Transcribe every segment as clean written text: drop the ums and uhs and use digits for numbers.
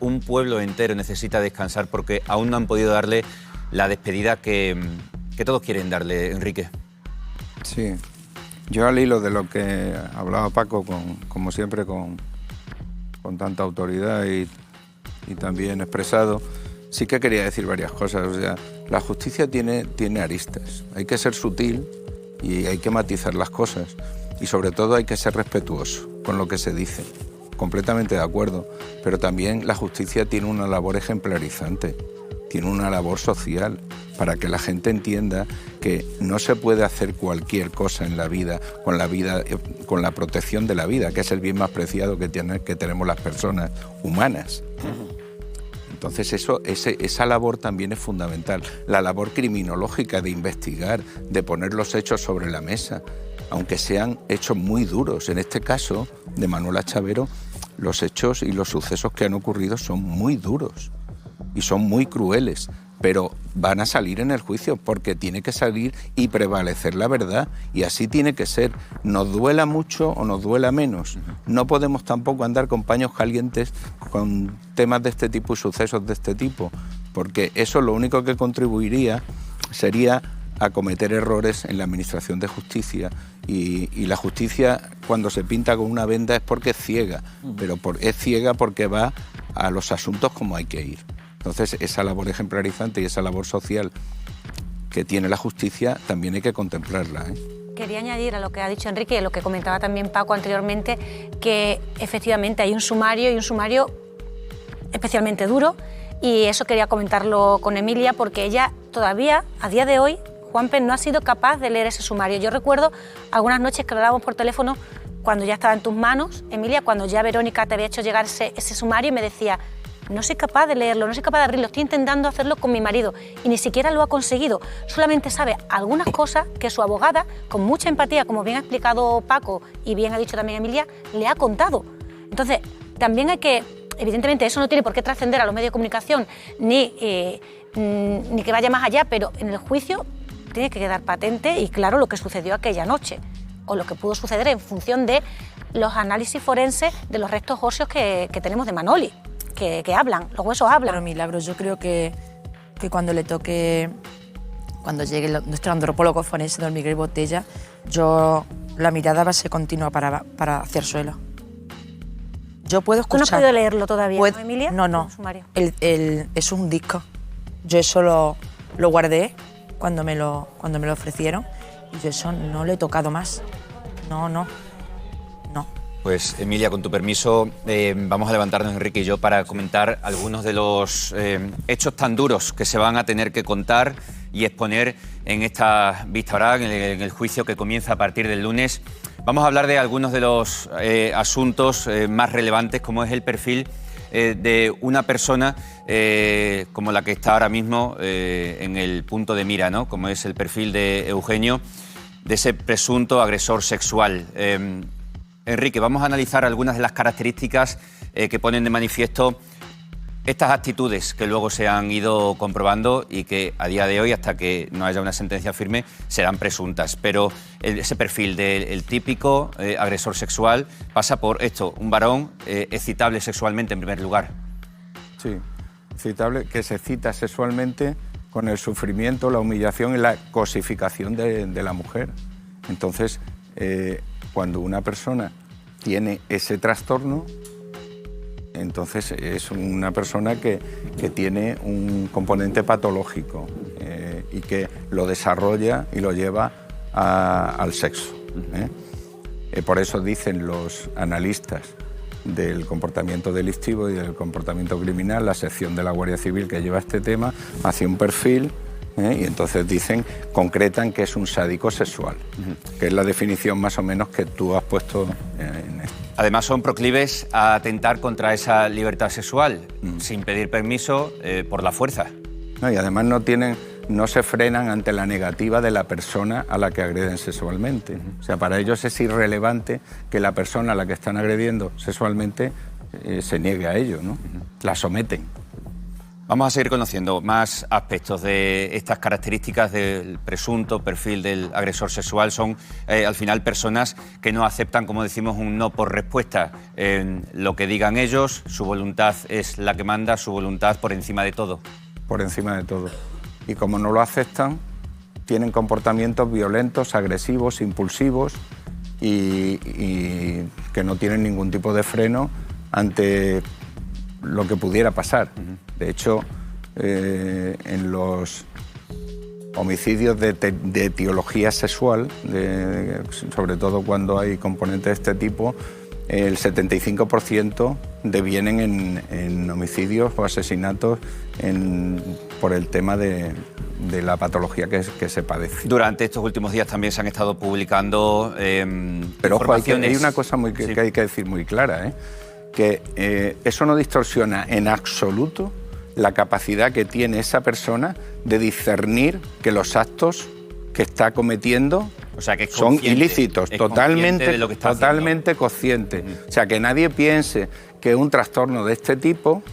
un pueblo entero necesita descansar porque aún no han podido darle la despedida que todos quieren darle, Enrique. Sí, yo al hilo de lo que hablaba Paco, como siempre con tanta autoridad y también expresado, sí que quería decir varias cosas. O sea, la justicia tiene aristas, hay que ser sutil y hay que matizar las cosas y sobre todo hay que ser respetuoso con lo que se dice, completamente de acuerdo, pero también la justicia tiene una labor ejemplarizante, tiene una labor social, para que la gente entienda que no se puede hacer cualquier cosa en la vida, con la protección de la vida, que es el bien más preciado que tenemos las personas humanas. Entonces esa labor también es fundamental. La labor criminológica de investigar, de poner los hechos sobre la mesa, aunque sean hechos muy duros. En este caso de Manuela Chavero, los hechos y los sucesos que han ocurrido son muy duros y son muy crueles, pero van a salir en el juicio porque tiene que salir y prevalecer la verdad, y así tiene que ser, nos duela mucho o nos duela menos. No podemos tampoco andar con paños calientes con temas de este tipo y sucesos de este tipo, porque eso lo único que contribuiría sería a cometer errores en la administración de justicia, y la justicia cuando se pinta con una venda es porque es ciega, pero es ciega porque va a los asuntos como hay que ir. Entonces, esa labor ejemplarizante y esa labor social que tiene la justicia también hay que contemplarla, ¿eh? Quería añadir a lo que ha dicho Enrique y a lo que comentaba también Paco anteriormente, que efectivamente hay un sumario y un sumario especialmente duro, y eso quería comentarlo con Emilia porque ella todavía, a día de hoy, Juanpe, no ha sido capaz de leer ese sumario. Yo recuerdo algunas noches que hablábamos por teléfono cuando ya estaba en tus manos, Emilia, cuando ya Verónica te había hecho llegar ese sumario, y me decía: no soy capaz de leerlo, no soy capaz de abrirlo, estoy intentando hacerlo con mi marido y ni siquiera lo ha conseguido. Solamente sabe algunas cosas que su abogada, con mucha empatía, como bien ha explicado Paco y bien ha dicho también Emilia, le ha contado. Entonces, también hay que, evidentemente eso no tiene por qué trascender a los medios de comunicación ni que vaya más allá, pero en el juicio tiene que quedar patente y claro lo que sucedió aquella noche o lo que pudo suceder en función de los análisis forenses de los restos óseos que tenemos de Manoli. Que hablan, los huesos hablan. Pero Milagros, yo creo que cuando le toque, cuando llegue nuestro antropólogo forense, don Miguel Botella, la mirada va a ser continua para hacia el suelo. Yo puedo escuchar... ¿Tú no has podido leerlo todavía, ¿no, Emilia? No. Es un disco. Yo eso lo guardé cuando me lo ofrecieron y yo eso no lo he tocado más. No. Pues, Emilia, con tu permiso, vamos a levantarnos, Enrique y yo, para comentar algunos de los hechos tan duros que se van a tener que contar y exponer en esta vista oral, en el juicio que comienza a partir del lunes. Vamos a hablar de algunos de los asuntos más relevantes, como es el perfil de una persona como la que está ahora mismo en el punto de mira, ¿no? Como es el perfil de Eugenio, de ese presunto agresor sexual. Enrique, vamos a analizar algunas de las características que ponen de manifiesto estas actitudes que luego se han ido comprobando y que a día de hoy, hasta que no haya una sentencia firme, serán presuntas. Pero ese perfil del típico agresor sexual pasa por esto: un varón excitable sexualmente en primer lugar. Sí, excitable, que se excita sexualmente con el sufrimiento, la humillación y la cosificación de la mujer. Entonces, cuando una persona tiene ese trastorno, entonces es una persona que tiene un componente patológico y que lo desarrolla y lo lleva al sexo. Por eso dicen los analistas del comportamiento delictivo y del comportamiento criminal, la sección de la Guardia Civil que lleva este tema, hace un perfil. Y entonces concretan que es un sádico sexual, que es la definición más o menos que tú has puesto en esto. Además son proclives a atentar contra esa libertad sexual, sin pedir permiso, por la fuerza. No, y además no se frenan ante la negativa de la persona a la que agreden sexualmente. O sea, para ellos es irrelevante que la persona a la que están agrediendo sexualmente se niegue a ello, ¿no? La someten. Vamos a seguir conociendo más aspectos de estas características del presunto perfil del agresor sexual. Son, al final, personas que no aceptan, como decimos, un no por respuesta en lo que digan ellos. Su voluntad es la que manda, su voluntad por encima de todo. Por encima de todo. Y como no lo aceptan, tienen comportamientos violentos, agresivos, impulsivos y que no tienen ningún tipo de freno ante lo que pudiera pasar. De hecho, en los homicidios de etiología sexual, sobre todo cuando hay componentes de este tipo, el 75% devienen en homicidios o asesinatos por el tema de la patología que se padece. Durante estos últimos días también se han estado publicando Pero ojo, hay informaciones... una cosa que hay que decir muy clara, que eso no distorsiona en absoluto la capacidad que tiene esa persona de discernir que los actos que está cometiendo, o sea, que son ilícitos, totalmente consciente. O sea, que nadie piense que un trastorno de este tipo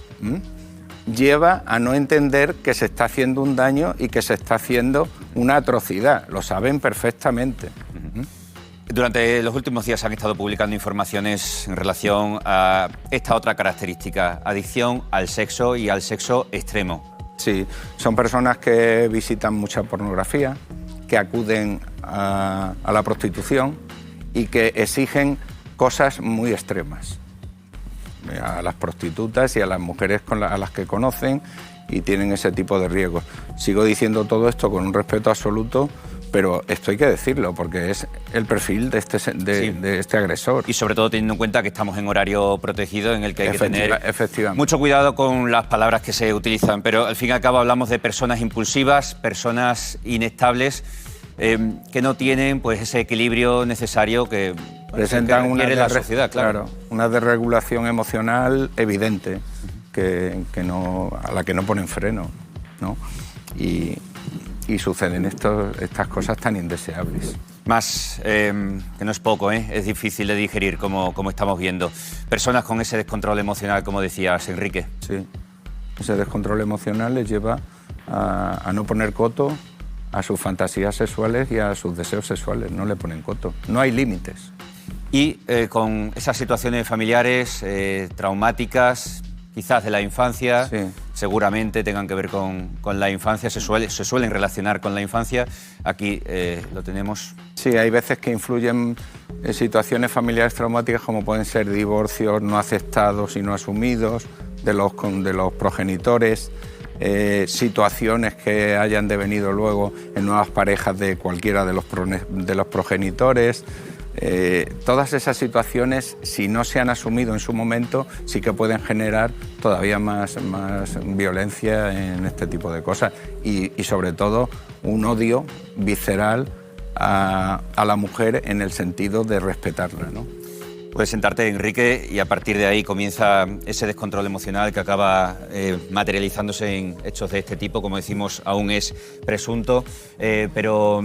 lleva a no entender que se está haciendo un daño y que se está haciendo una atrocidad. Lo saben perfectamente. Durante los últimos días han estado publicando informaciones en relación a esta otra característica, adicción al sexo y al sexo extremo. Sí, son personas que visitan mucha pornografía, que acuden a la prostitución y que exigen cosas muy extremas a las prostitutas y a las mujeres a las que conocen y tienen ese tipo de riesgos. Sigo diciendo todo esto con un respeto absoluto, pero esto hay que decirlo porque es el perfil de este agresor. Y sobre todo teniendo en cuenta que estamos en horario protegido en el que hay que tener efectivamente mucho cuidado con las palabras que se utilizan, pero al fin y al cabo hablamos de personas impulsivas, personas inestables, que no tienen pues ese equilibrio necesario que presentan la sociedad, claro. Una desregulación emocional evidente a la que no ponen freno, ¿no? Y suceden estas cosas tan indeseables. Más, que no es poco, es difícil de digerir, como estamos viendo. Personas con ese descontrol emocional, como decías, Enrique. Sí, ese descontrol emocional les lleva a no poner coto a sus fantasías sexuales y a sus deseos sexuales. No le ponen coto, no hay límites. Y con esas situaciones familiares traumáticas, quizás de la infancia, sí, seguramente tengan que ver con la infancia, se suelen relacionar con la infancia. Aquí lo tenemos. Sí, hay veces que influyen situaciones familiares traumáticas como pueden ser divorcios no aceptados y no asumidos de los progenitores, situaciones que hayan devenido luego en nuevas parejas de cualquiera de los progenitores. Todas esas situaciones, si no se han asumido en su momento, sí que pueden generar todavía más violencia en este tipo de cosas y sobre todo un odio visceral a la mujer en el sentido de respetarla, ¿no? Puedes sentarte, Enrique, y a partir de ahí comienza ese descontrol emocional que acaba materializándose en hechos de este tipo. Como decimos, aún es presunto, pero...